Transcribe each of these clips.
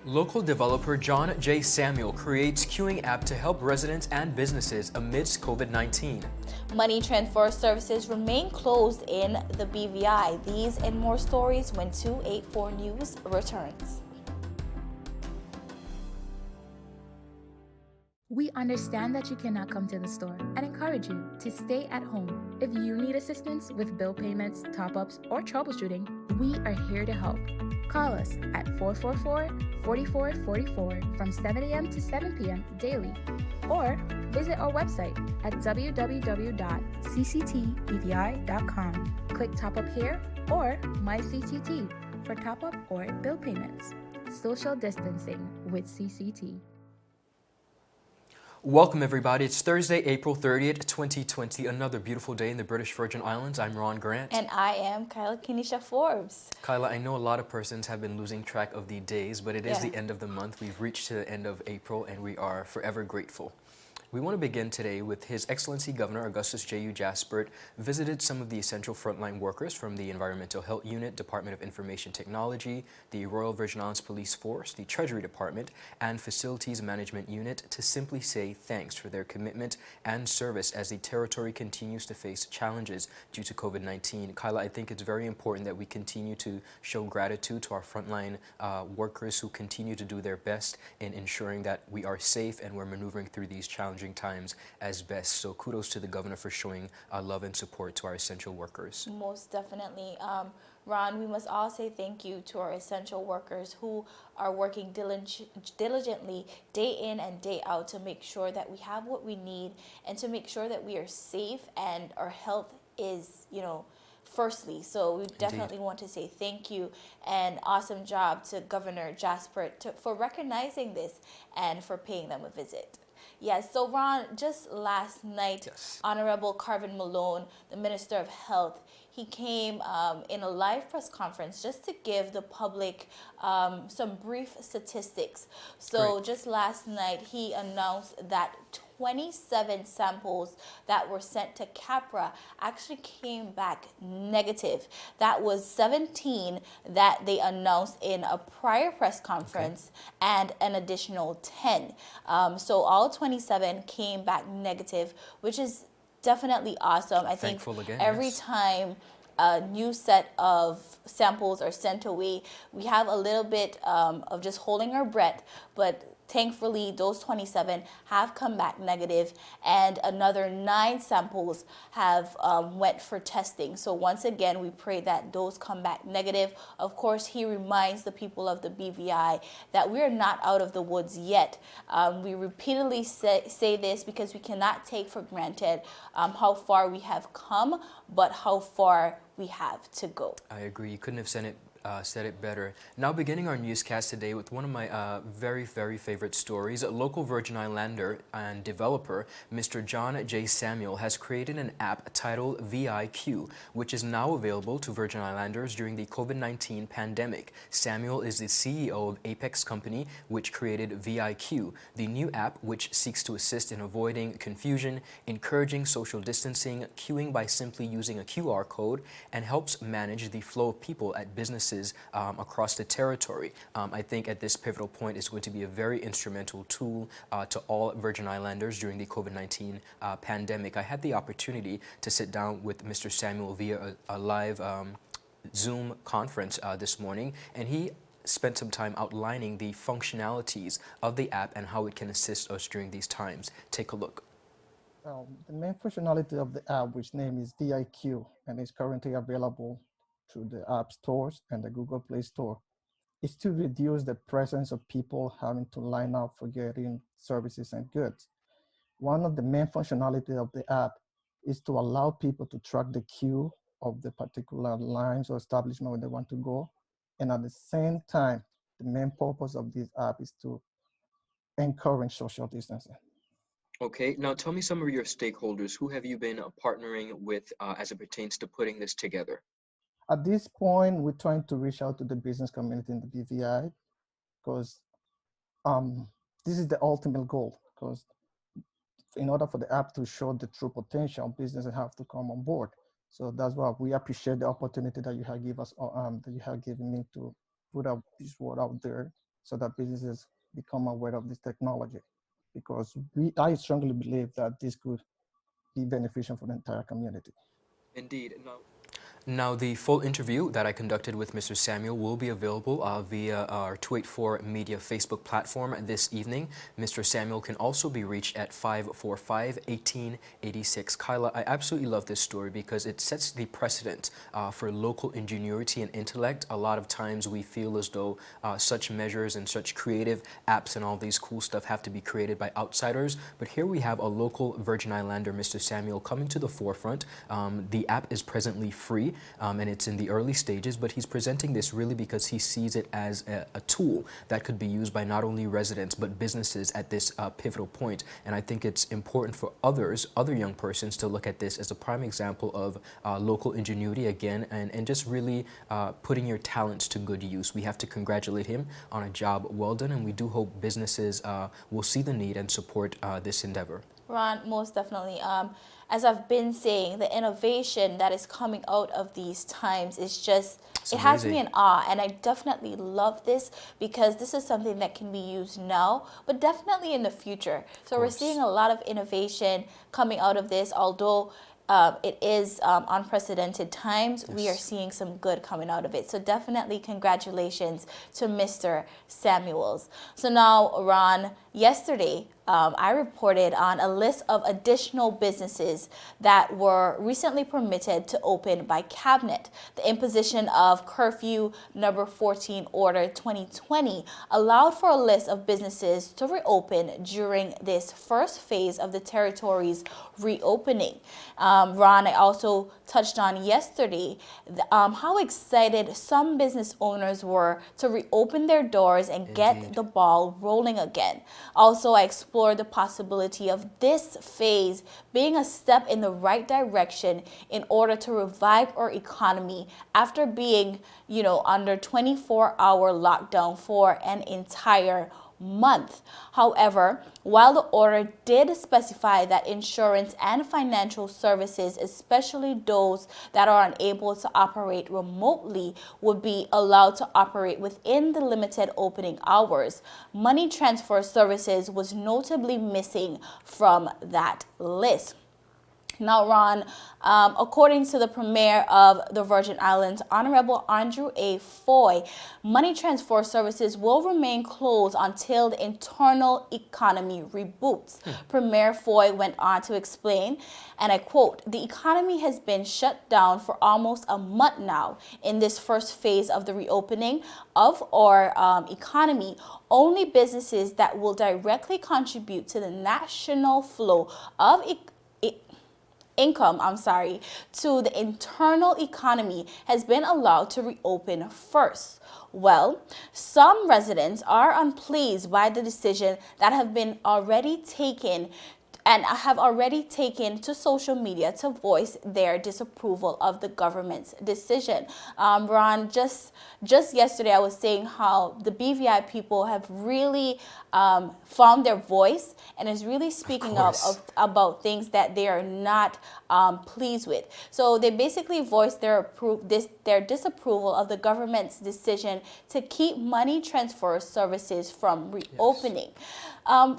Local developer Jhon J creates queuing app to help residents and businesses amidst COVID-19. Money transfer services remain closed in the BVI. These and more stories when 284 News returns. We understand that you cannot come to the store and encourage you to stay at home. If you need assistance with bill payments, top-ups, or troubleshooting, we are here to help. Call us at 444-4444 from 7 a.m. to 7 p.m. daily, or visit our website at www.cctbvi.com. Click Top Up here or My CCT for top-up or bill payments. Social distancing with CCT. Welcome everybody. It's Thursday, April 30th, 2020. Another beautiful day in the British Virgin Islands. I'm Ron Grant. And I am Kyla Kenisha Forbes. Kyla, I know a lot of persons have been losing track of the days, but it is the end of the month. We've reached to the end of April and we are forever grateful. We want to begin today with His Excellency Governor Augustus J.U. Jaspert visited some of the essential frontline workers from the Environmental Health Unit, Department of Information Technology, the Royal Virgin Islands Police Force, the Treasury Department, and Facilities Management Unit to simply say thanks for their commitment and service as the territory continues to face challenges due to COVID-19. Kyla, I think it's very important that we continue to show gratitude to our frontline workers who continue to do their best in ensuring that we are safe and we're maneuvering through these challenging times as best. So kudos to the governor for showing love and support to our essential workers. Most definitely. Ron, we must all say thank you to our essential workers who are working diligently day in and day out to make sure that we have what we need and to make sure that we are safe and our health is, firstly. So we definitely want to say thank you and awesome job to Governor Jaspert for recognizing this and for paying them a visit. Yes, so Ron, just last night, Honorable Carvin Malone, the Minister of Health, he came in a live press conference just to give the public some brief statistics. So just last night, he announced that 27 samples that were sent to CAPRA actually came back negative. That was 17 that they announced in a prior press conference and an additional 10. So all 27 came back negative, which is definitely awesome. I think every time a new set of samples are sent away, we have a little bit of just holding our breath, but thankfully, those 27 have come back negative, and another 9 samples have went for testing. So once again, we pray that those come back negative. Of course, he reminds the people of the BVI that we are not out of the woods yet. We repeatedly say this because we cannot take for granted how far we have come, but how far we have to go. I agree. You couldn't have said it better. Now beginning our newscast today with one of my very, very favorite stories. A local Virgin Islander and developer, Mr. Jhon J. has created an app titled VIQ, which is now available to Virgin Islanders during the COVID-19 pandemic. Samuel is the CEO of Apex Company, which created VIQ, the new app which seeks to assist in avoiding confusion, encouraging social distancing, queuing by simply using a QR code, and helps manage the flow of people at businesses across the territory. I think at this pivotal point it's going to be a very instrumental tool to all Virgin Islanders during the COVID-19 pandemic. I had the opportunity to sit down with Mr. Samuel via a live Zoom conference this morning, and he spent some time outlining the functionalities of the app and how it can assist us during these times. Take a look. The main functionality of the app, which name is VIQ, and is currently available through the app stores and the Google Play Store, is to reduce the presence of people having to line up for getting services and goods. One of the main functionality of the app is to allow people to track the queue of the particular lines or establishment where they want to go. And at the same time, the main purpose of this app is to encourage social distancing. Okay, now tell me some of your stakeholders. Who have you been partnering with as it pertains to putting this together? At this point, we're trying to reach out to the business community in the BVI because this is the ultimate goal. Because in order for the app to show the true potential, businesses have to come on board. So that's why we appreciate the opportunity that you have given us, that you have given me to put out this word out there so that businesses become aware of this technology, because I strongly believe that this could be beneficial for the entire community. Indeed. Now, the full interview that I conducted with Mr. Samuel will be available via our 284 Media Facebook platform this evening. Mr. Samuel can also be reached at 545-1886. Kyla, I absolutely love this story because it sets the precedent for local ingenuity and intellect. A lot of times we feel as though such measures and such creative apps and all these cool stuff have to be created by outsiders. But here we have a local Virgin Islander, Mr. Samuel, coming to the forefront. The app is presently free. And it's in the early stages, but he's presenting this really because he sees it as a tool that could be used by not only residents but businesses at this pivotal point. And I think it's important for other young persons to look at this as a prime example of local ingenuity again, and just really putting your talents to good use. We have to congratulate him on a job well done, and we do hope businesses will see the need and support this endeavor. Ron, most definitely. As I've been saying, the innovation that is coming out of these times is just, it has me in awe. And I definitely love this because this is something that can be used now, but definitely in the future. So we're seeing a lot of innovation coming out of this, although it is unprecedented times. Yes. We are seeing some good coming out of it. So definitely congratulations to Mr. Samuels. So now, Ron, yesterday, I reported on a list of additional businesses that were recently permitted to open by Cabinet. The imposition of curfew number 14 order 2020 allowed for a list of businesses to reopen during this first phase of the territory's reopening. Ron, I also touched on yesterday how excited some business owners were to reopen their doors and get the ball rolling again. Also, I explored the possibility of this phase being a step in the right direction in order to revive our economy after being, under 24-hour lockdown for an entire month. However, while the order did specify that insurance and financial services, especially those that are unable to operate remotely, would be allowed to operate within the limited opening hours, money transfer services was notably missing from that list. Now, Ron, according to the Premier of the Virgin Islands, Honorable Andrew A. Foy, money transfer services will remain closed until the internal economy reboots. Premier Foy went on to explain, and I quote, "The economy has been shut down for almost a month now. In this first phase of the reopening of our economy, only businesses that will directly contribute to the national flow of income to the internal economy has been allowed to reopen first." Well, some residents are unpleased by the decision that have already taken to social media to voice their disapproval of the government's decision. Ron, just yesterday I was saying how the BVI people have really found their voice and is really speaking up about things that they are not pleased with. So they basically voiced their disapproval of the government's decision to keep money transfer services from reopening.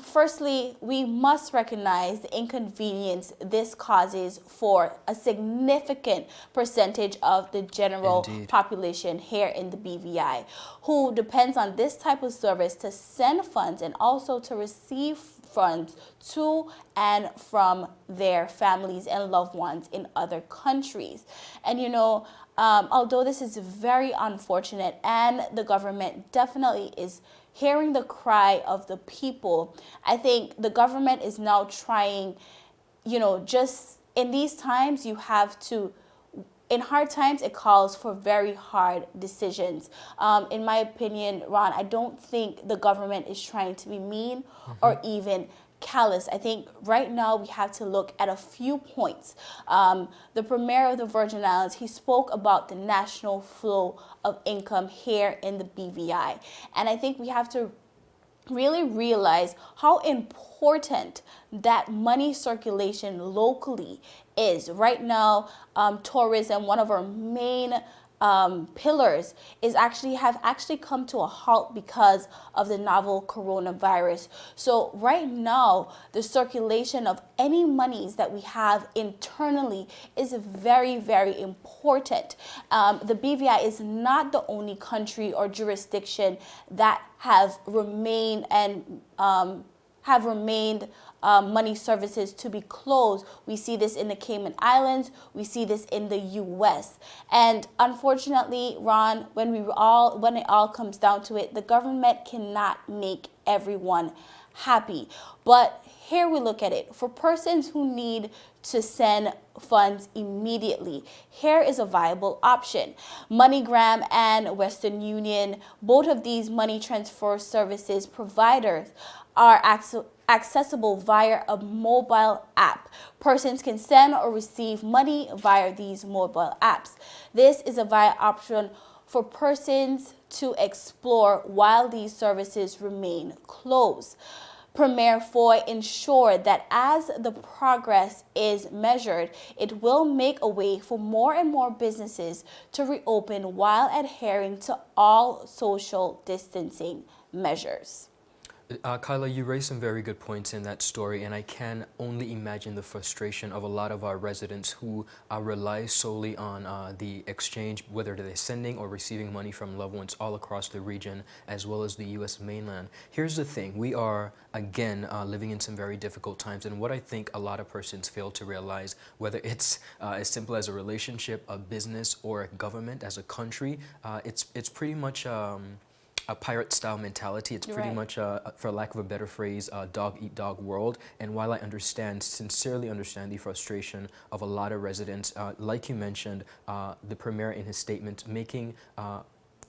Firstly, we must recognize the inconvenience this causes for a significant percentage of the general population here in the BVI, who depends on this type of service to send funds and also to receive funds to and from their families and loved ones in other countries. And although this is very unfortunate and the government definitely is hearing the cry of the people, I think the government is now trying, just in these times, in hard times, it calls for very hard decisions. In my opinion, Ron, I don't think the government is trying to be mean or even callous. I think right now we have to look at a few points. The Premier of the Virgin Islands, he spoke about the national flow of income here in the BVI. And I think we have to really realize how important that money circulation locally is. Right now, tourism, one of our main pillars have actually come to a halt because of the novel coronavirus. So right now, the circulation of any monies that we have internally is very, very important. The BVI is not the only country or jurisdiction that have remained money services to be closed. We see this in the Cayman Islands. We see this in the U.S. And unfortunately, Ron, when it all comes down to it, the government cannot make everyone happy. But here we look at it. For persons who need to send funds immediately, here is a viable option. MoneyGram and Western Union, both of these money transfer services providers, are accessible via a mobile app. Persons can send or receive money via these mobile apps. This is a viable option for persons to explore while these services remain closed. Premier Foy ensured that as the progress is measured, it will make a way for more and more businesses to reopen while adhering to all social distancing measures. Kyla, you raised some very good points in that story, and I can only imagine the frustration of a lot of our residents who rely solely on the exchange, whether they're sending or receiving money from loved ones all across the region, as well as the U.S. mainland. Here's the thing. We are, again, living in some very difficult times, and what I think a lot of persons fail to realize, whether it's as simple as a relationship, a business, or a government as a country, it's pretty much a pirate-style mentality. It's pretty much, for lack of a better phrase, a dog-eat-dog world. And while I sincerely understand the frustration of a lot of residents, like you mentioned, the Premier in his statement making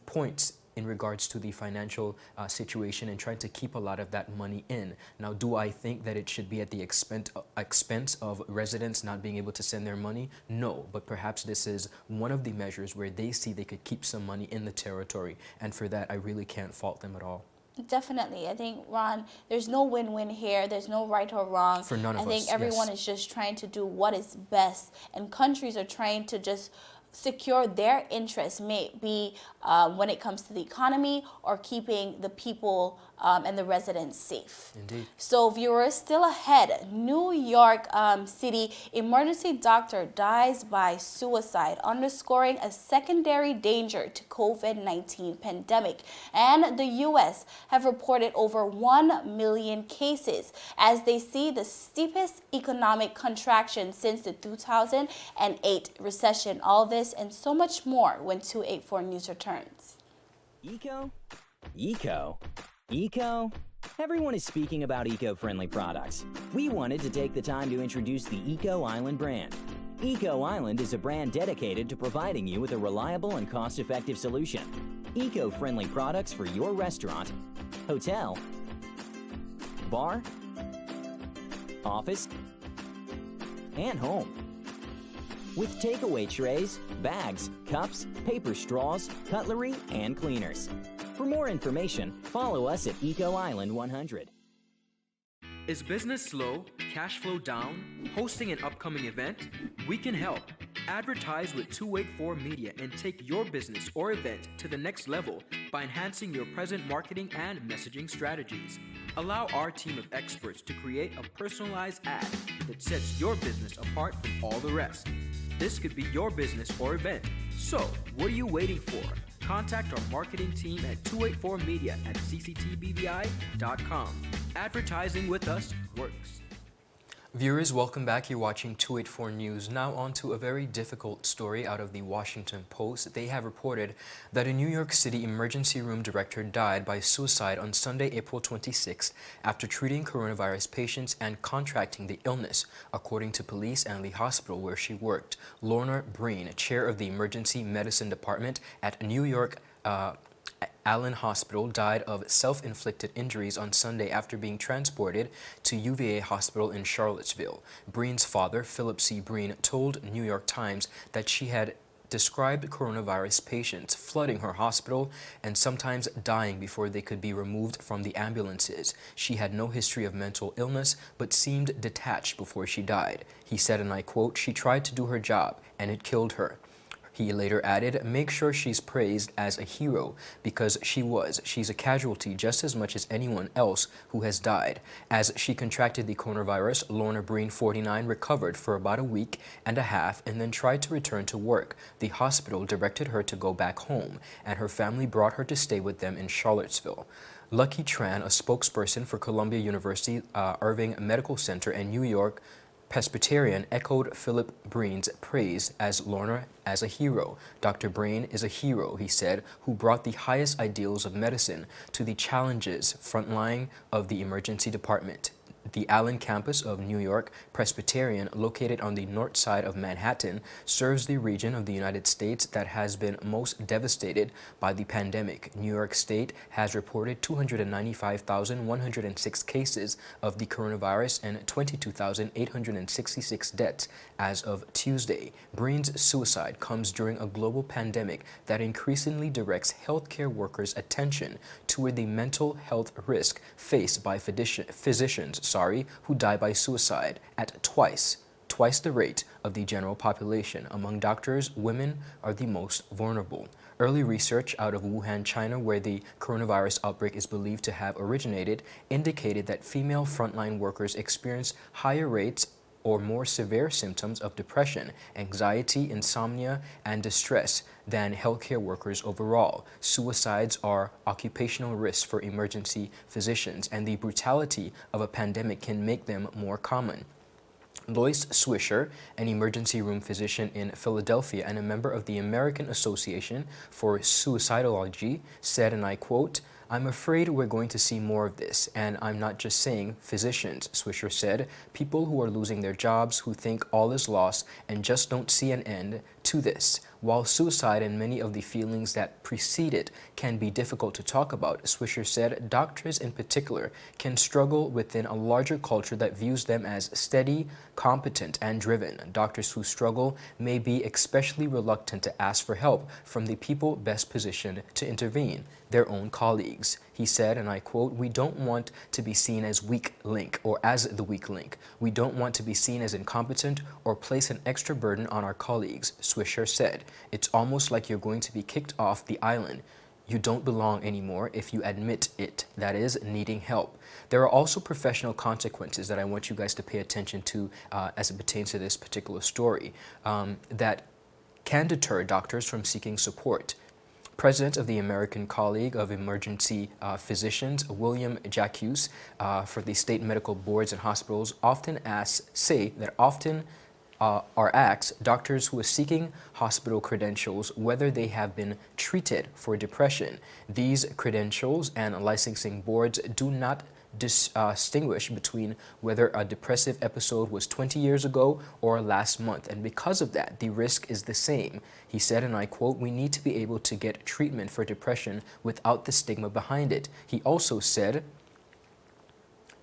points in regards to the financial situation and trying to keep a lot of that money in. Now, do I think that it should be at the expense of residents not being able to send their money? No, but perhaps this is one of the measures where they see they could keep some money in the territory, and for that, I really can't fault them at all. Definitely. I think, Ron, there's no win-win here. There's no right or wrong. For none of us, I think everyone is just trying to do what is best, and countries are trying to just secure their interests, may it be when it comes to the economy or keeping the people and the residents safe. Indeed. So viewers, still ahead, New York City Emergency Doctor dies by suicide, underscoring a secondary danger to COVID-19 pandemic. And the U.S. have reported over 1 million cases as they see the steepest economic contraction since the 2008 recession. All this and so much more when 284 News returns. Eco? Eco? Eco? Everyone is speaking about eco-friendly products. We wanted to take the time to introduce the Eco Island brand. Eco Island is a brand dedicated to providing you with a reliable and cost-effective solution. Eco-friendly products for your restaurant, hotel, bar, office, and home. With takeaway trays, bags, cups, paper straws, cutlery, and cleaners. For more information, follow us at Eco Island 100. Is business slow, cash flow down, hosting an upcoming event? We can help. Advertise with 284 Media and take your business or event to the next level by enhancing your present marketing and messaging strategies. Allow our team of experts to create a personalized ad that sets your business apart from all the rest. This could be your business or event. So, what are you waiting for? Contact our marketing team at 284media@cctbvi.com. Advertising with us works. Viewers, welcome back. You're watching 284 News. Now on to a very difficult story out of the Washington Post. They have reported that a New York City emergency room director died by suicide on Sunday, April 26th, after treating coronavirus patients and contracting the illness, according to police and the hospital where she worked. Lorna Breen, chair of the emergency medicine department at New York Allen Hospital, died of self-inflicted injuries on Sunday after being transported to UVA Hospital in Charlottesville. Breen's father, Philip C. Breen, told New York Times that she had described coronavirus patients flooding her hospital and sometimes dying before they could be removed from the ambulances. She had no history of mental illness, but seemed detached before she died. He said, and I quote, "She tried to do her job, and it killed her. He later added, "Make sure she's praised as a hero, because she was. She's a casualty just as much as anyone else who has died." As she contracted the coronavirus, Lorna Breen, 49, recovered for about a week and a half and then tried to return to work. The hospital directed her to go back home, and her family brought her to stay with them in Charlottesville. Lucky Tran, a spokesperson for Columbia University Irving Medical Center and New York Presbyterian, echoed Philip Breen's praise as Lorna as a hero. "Dr. Breen is a hero," he said, "who brought the highest ideals of medicine to the challenges frontline of the emergency department." The Allen campus of New York Presbyterian, located on the north side of Manhattan, serves the region of the United States that has been most devastated by the pandemic. New York State has reported 295,106 cases of the coronavirus and 22,866 deaths as of Tuesday. Breen's suicide comes during a global pandemic that increasingly directs healthcare workers' attention toward the mental health risk faced by physicians who die by suicide at twice the rate of the general population. Among doctors, women are the most vulnerable. Early research out of Wuhan, China, where the coronavirus outbreak is believed to have originated, indicated that female frontline workers experience higher rates or more severe symptoms of depression, anxiety, insomnia, and distress than healthcare workers overall. Suicides are occupational risks for emergency physicians, and the brutality of a pandemic can make them more common. Lois Swisher, an emergency room physician in Philadelphia and a member of the American Association for Suicidology, said, and I quote, "I'm afraid we're going to see more of this, and I'm not just saying physicians," Swisher said. "People who are losing their jobs, who think all is lost and just don't see an end to this." While suicide and many of the feelings that precede it can be difficult to talk about, Swisher said, doctors in particular can struggle within a larger culture that views them as steady, competent, and driven. Doctors who struggle may be especially reluctant to ask for help from the people best positioned to intervene, their own colleagues. He said, and I quote, "We don't want to be seen as weak link or as the weak link. We don't want to be seen as incompetent or place an extra burden on our colleagues," Swisher said. "It's almost like you're going to be kicked off the island. You don't belong anymore if you admit it, that is, needing help." There are also professional consequences that I want you guys to pay attention to as it pertains to this particular story that can deter doctors from seeking support. President of the American College of Emergency Physicians, William Jacques, for the state medical boards and hospitals, often are asked doctors who are seeking hospital credentials whether they have been treated for depression. These credentials and licensing boards do not distinguish between whether a depressive episode was 20 years ago or last month, and because of that, the risk is the same. He said, and I quote, "We need to be able to get treatment for depression without the stigma behind it." He also said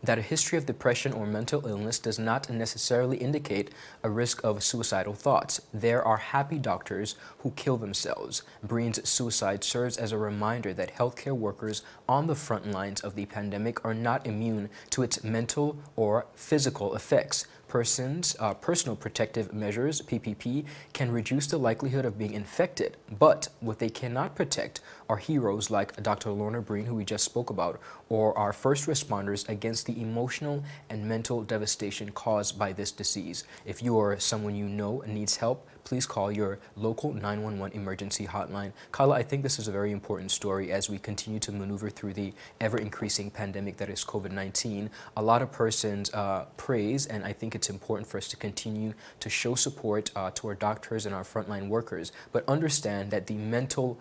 that a history of depression or mental illness does not necessarily indicate a risk of suicidal thoughts. There are happy doctors who kill themselves. Breen's suicide serves as a reminder that healthcare workers on the front lines of the pandemic are not immune to its mental or physical effects. Personal protective measures, PPP, can reduce the likelihood of being infected, but what they cannot protect are heroes like Dr. Lorna Breen, who we just spoke about, or our first responders against the emotional and mental devastation caused by this disease. If you or someone you know needs help, please call your local 911 emergency hotline. Kala, I think this is a very important story as we continue to maneuver through the ever-increasing pandemic that is COVID-19. A lot of persons praise, and I think it's important for us to continue to show support to our doctors and our frontline workers, but understand that the mental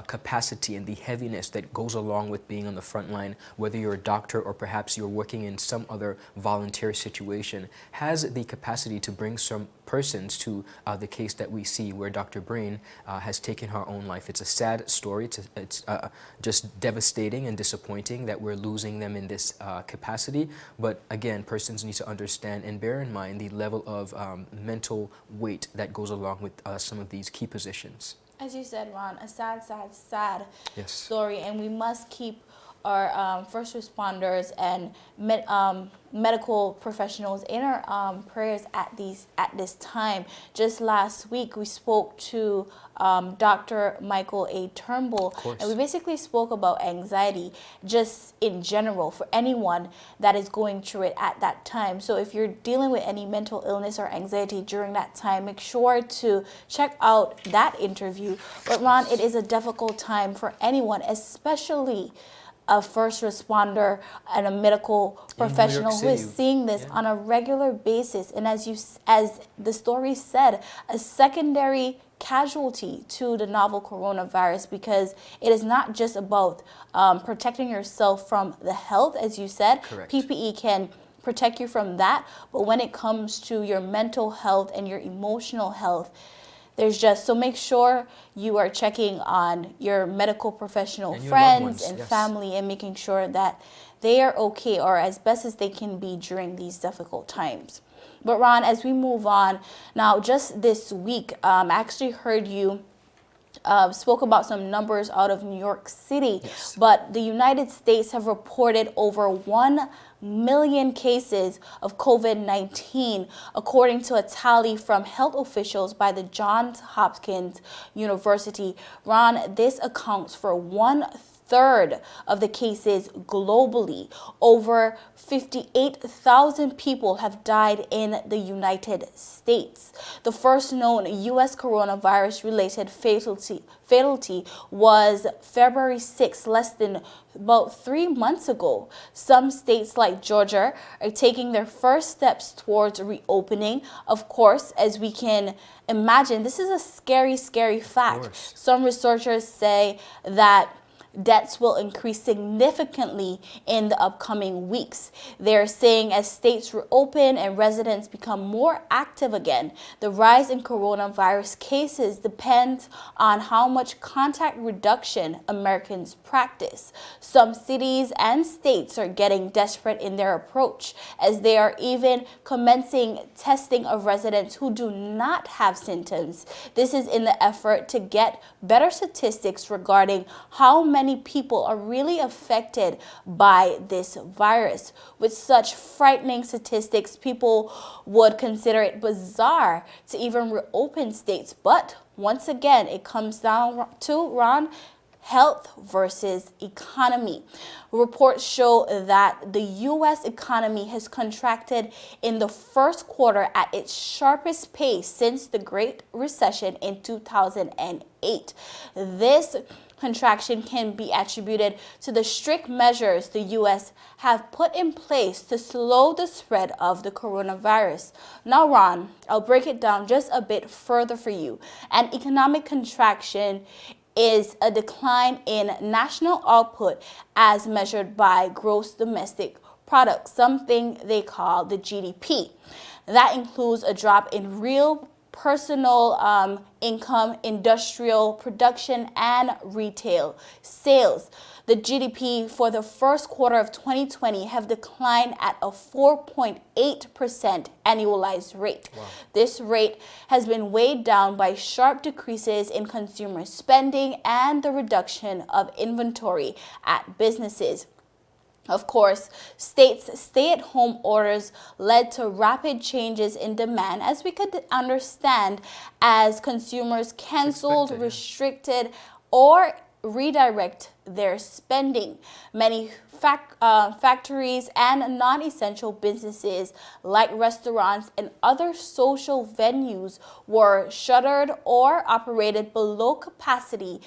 capacity and the heaviness that goes along with being on the front line, whether you're a doctor or perhaps you're working in some other volunteer situation, has the capacity to bring some persons to the case that we see where Dr. Breen has taken her own life. It's a sad story. It's just devastating and disappointing that we're losing them in this capacity. But again, persons need to understand and bear in mind the level of mental weight that goes along with some of these key positions. As you said, Ron, a sad Yes. story, and we must keep our first responders and medical professionals in our prayers at this time. Just last week, we spoke to Dr. Michael A. Turnbull, and we basically spoke about anxiety just in general for anyone that is going through it at that time. So if you're dealing with any mental illness or anxiety during that time, make sure to check out that interview. But Ron, it is a difficult time for anyone, especially a first responder and a medical professional who is seeing this on a regular basis. And as the story said, a secondary casualty to the novel coronavirus, because it is not just about protecting yourself from the health, as you said. Correct. PPE can protect you from that, but when it comes to your mental health and your emotional health, so make sure you are checking on your medical professional and friends and family, and making sure that they are okay or as best as they can be during these difficult times. But Ron, as we move on, now just this week, I actually heard you spoke about some numbers out of New York City, but the United States have reported over 1 million cases of COVID-19, according to a tally from health officials by the Johns Hopkins University. Ron, this accounts for 1/3 of the cases globally. Over 58,000 people have died in the United States. The first known U.S. coronavirus-related fatality was February 6, less than about 3 months ago. Some states like Georgia are taking their first steps towards reopening. Of course, as we can imagine, this is a scary, scary fact. Some researchers say that deaths will increase significantly in the upcoming weeks. They're saying as states reopen and residents become more active again, the rise in coronavirus cases depends on how much contact reduction Americans practice. Some cities and states are getting desperate in their approach, as they are even commencing testing of residents who do not have symptoms. This is in the effort to get better statistics regarding how many people are really affected by this virus. With such frightening statistics, people would consider it bizarre to even reopen states. But once again, it comes down to, Ron, health versus economy. Reports show that the U.S. economy has contracted in the first quarter at its sharpest pace since the Great Recession in 2008. This contraction can be attributed to the strict measures the U.S. have put in place to slow the spread of the coronavirus. Now, Ron, I'll break it down just a bit further for you. An economic contraction is a decline in national output as measured by gross domestic product, something they call the GDP. That includes a drop in real personal income, industrial production, and retail sales. The GDP for the first quarter of 2020 have declined at a 4.8% annualized rate. Wow. This rate has been weighed down by sharp decreases in consumer spending and the reduction of inventory at businesses. Of course, states' stay-at-home orders led to rapid changes in demand, as we could understand, as consumers canceled, restricted, or redirect their spending. Many factories and non-essential businesses like restaurants and other social venues were shuttered or operated below capacity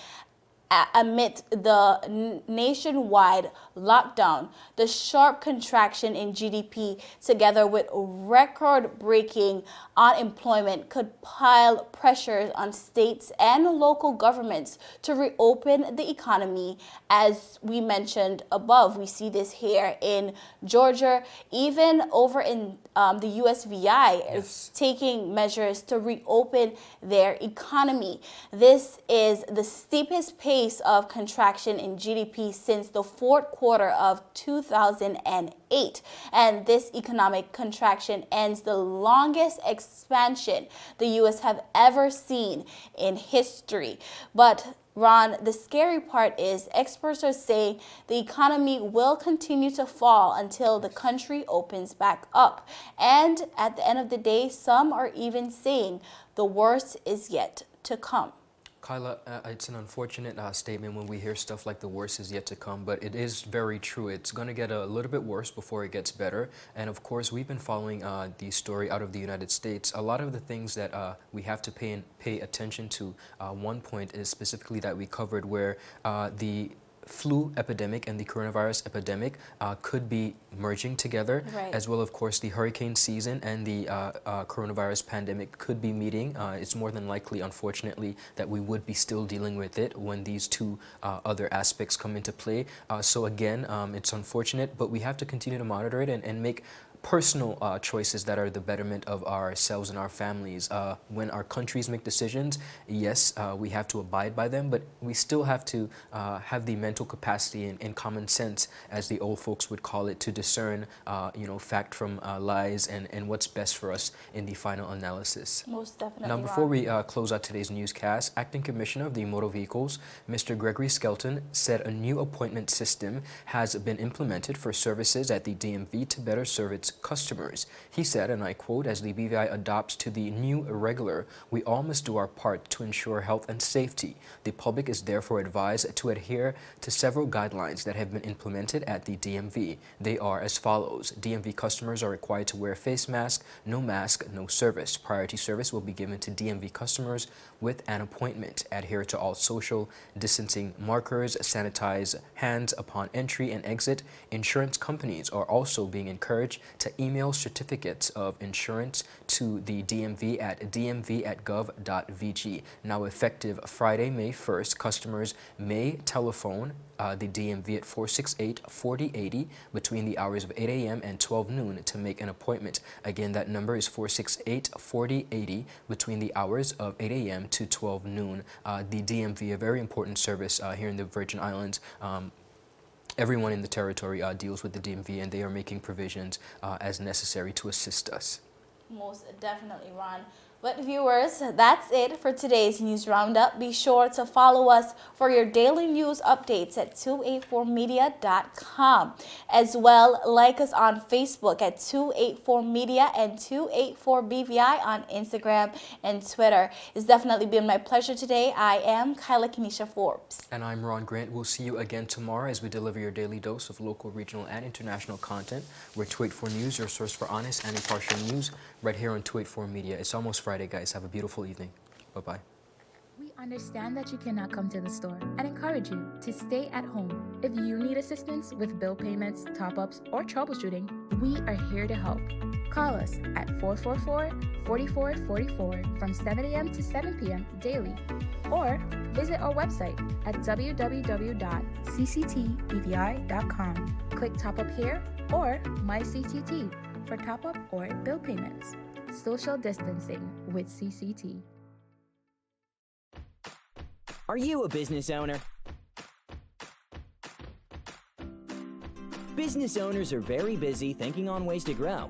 amid the nationwide lockdown. The sharp contraction in GDP, together with record-breaking unemployment, could pile pressures on states and local governments to reopen the economy. As we mentioned above, we see this here in Georgia, even over in the USVI is taking measures to reopen their economy. This is the steepest pace pace of contraction in GDP since the fourth quarter of 2008. And this economic contraction ends the longest expansion the U.S. have ever seen in history. But Ron, the scary part is experts are saying the economy will continue to fall until the country opens back up. And at the end of the day, some are even saying the worst is yet to come. Kyla, it's an unfortunate statement when we hear stuff like the worst is yet to come, but it is very true. It's going to get a little bit worse before it gets better. And of course, we've been following the story out of the United States. A lot of the things that we have to pay attention to, one point is specifically that we covered where the flu epidemic and the coronavirus epidemic could be merging together, right, as well, of course, the hurricane season and the coronavirus pandemic could be meeting. It's more than likely, unfortunately, that we would be still dealing with it when these two other aspects come into play. So again, it's unfortunate, but we have to continue to monitor it and make personal choices that are the betterment of ourselves and our families. When our countries make decisions, yes, we have to abide by them, but we still have to have the mental capacity and common sense, as the old folks would call it, to discern, fact from lies and what's best for us in the final analysis. Most definitely. Now, before we close out today's newscast, Acting Commissioner of the Motor Vehicles, Mr. Gregory Skelton, said a new appointment system has been implemented for services at the DMV to better serve its customers. He said, and I quote, "As the BVI adopts to the new irregular, we all must do our part to ensure health and safety. The public is therefore advised to adhere to several guidelines that have been implemented at the DMV. They are as follows. DMV customers are required to wear a face mask, no service. Priority service will be given to DMV customers with an appointment. Adhere to all social distancing markers, sanitize hands upon entry and exit. Insurance companies are also being encouraged to email certificates of insurance to the DMV at dmv@gov.vg. Now effective Friday, May 1st, customers may telephone the DMV at 468-4080 between the hours of 8 a.m. and 12 noon to make an appointment. Again, that number is 468-4080 between the hours of 8 a.m. to 12 noon. The DMV, a very important service here in the Virgin Islands. Everyone in the territory deals with the DMV, and they are making provisions as necessary to assist us. Most definitely, Ron. But viewers, that's it for today's News Roundup. Be sure to follow us for your daily news updates at 284media.com. As well, like us on Facebook at 284media and 284BVI on Instagram and Twitter. It's definitely been my pleasure today. I am Kyla Kenesha Forbes. And I'm Ron Grant. We'll see you again tomorrow as we deliver your daily dose of local, regional, and international content. We're 284 News, your source for honest and impartial news, right here on 284 Media. It's almost Friday, guys. Have a beautiful evening. Bye-bye. We understand that you cannot come to the store and encourage you to stay at home. If you need assistance with bill payments, top-ups, or troubleshooting, we are here to help. Call us at 444-4444 from 7 a.m. to 7 p.m. daily, or visit our website at www.cctbvi.com. Click Top Up here or My CCT for top-up or bill payments. Social distancing with CCT. Are you a business owner? Business owners are very busy thinking on ways to grow.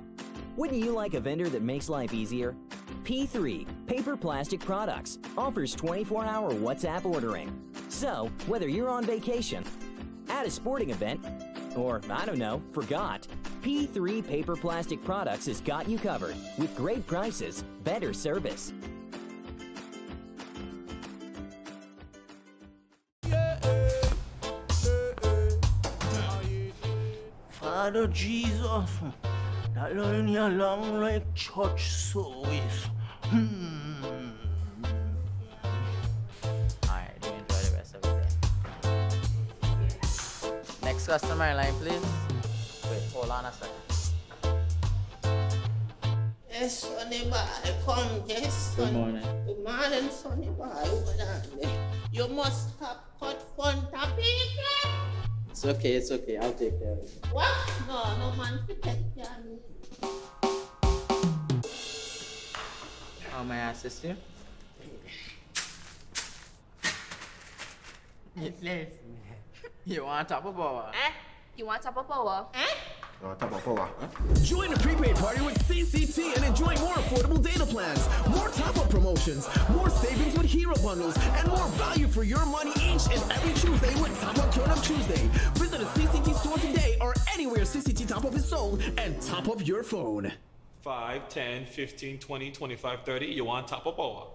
Wouldn't you like a vendor that makes life easier? P3 Paper Plastic Products offers 24-hour WhatsApp ordering. So, whether you're on vacation, at a sporting event, or, I don't know, forgot, P3 Paper Plastic Products has got you covered with great prices, better service. Father Jesus, that line here long like church service. Alright, you enjoy the rest of the day. Next customer line, please. Wait, hold on a second. Yes, Sonny boy, come, yes, son. Good morning. Good morning, Sonny boy. Over there. You must have cut fun topic. It's okay, I'll take care of it. What? No man to take care of me. How may I assist you? Listen. You want top of power? You want top of power? Join the prepaid party with CCT and enjoy more affordable data plans, more top-up promotions, more savings with hero bundles, and more value for your money each and every Tuesday with Top Up Turn Up Tuesday. Visit a CCT store today or anywhere CCT Top Up is sold and top up your phone. 5, 10, 15, 20, 25, 30. You want top of power?